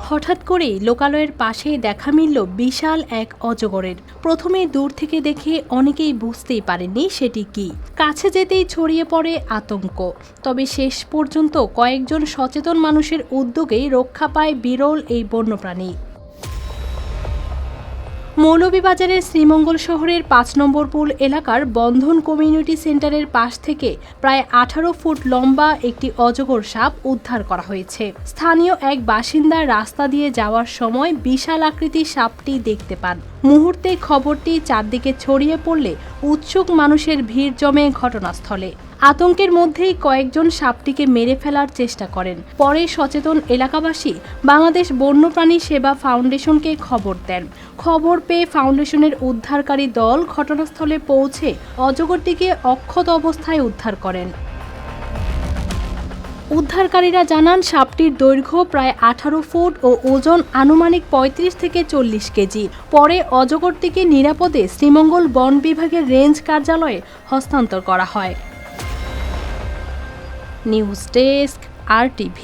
হঠাৎ করেই লোকালয়ের পাশেই দেখা মিলল বিশাল এক অজগরের। প্রথমে দূর থেকে দেখে অনেকেই বুঝতেই পারেননি সেটি কি। কাছে যেতেই ছড়িয়ে পড়ে আতঙ্ক। তবে শেষ পর্যন্ত কয়েকজন সচেতন মানুষের উদ্যোগেই রক্ষা পায় বিরল এই বন্যপ্রাণী। মৌলভীবাজারের শ্রীমঙ্গল শহরের ৫ নম্বর পুল এলাকার বন্ধন কমিউনিটি সেন্টারের পাশ থেকে প্রায় ১৮ ফুট লম্বা একটি অজগর সাপ উদ্ধার করা হয়েছে। স্থানীয় এক বাসিন্দা রাস্তা দিয়ে যাওয়ার সময় বিশাল আকৃতির সাপটি দেখতে পান। মুহূর্তে খবরটি চারদিকে ছড়িয়ে পড়লে উৎসুক মানুষের ভিড় জমে ঘটনাস্থলে। আতঙ্কের মধ্যেই কয়েকজন সাপটিকে মেরে ফেলার চেষ্টা করেন। পরে সচেতন এলাকাবাসী বাংলাদেশ বন্যপ্রাণী সেবা ফাউন্ডেশনকে খবর দেন। খবর পেয়ে ফাউন্ডেশনের উদ্ধারকারী দল ঘটনাস্থলে পৌঁছে অজগরটিকে অক্ষত অবস্থায় উদ্ধার করেন। উদ্ধারকারীরা জানান সাপটির দৈর্ঘ্য প্রায় ১৮ ফুট ও ওজন আনুমানিক ৩৫ থেকে ৪০ কেজি। পরে অজগরটিকে নিরাপদে শ্রীমঙ্গল বন বিভাগের রেঞ্জ কার্যালয়ে হস্তান্তর করা হয়। News desk RTV।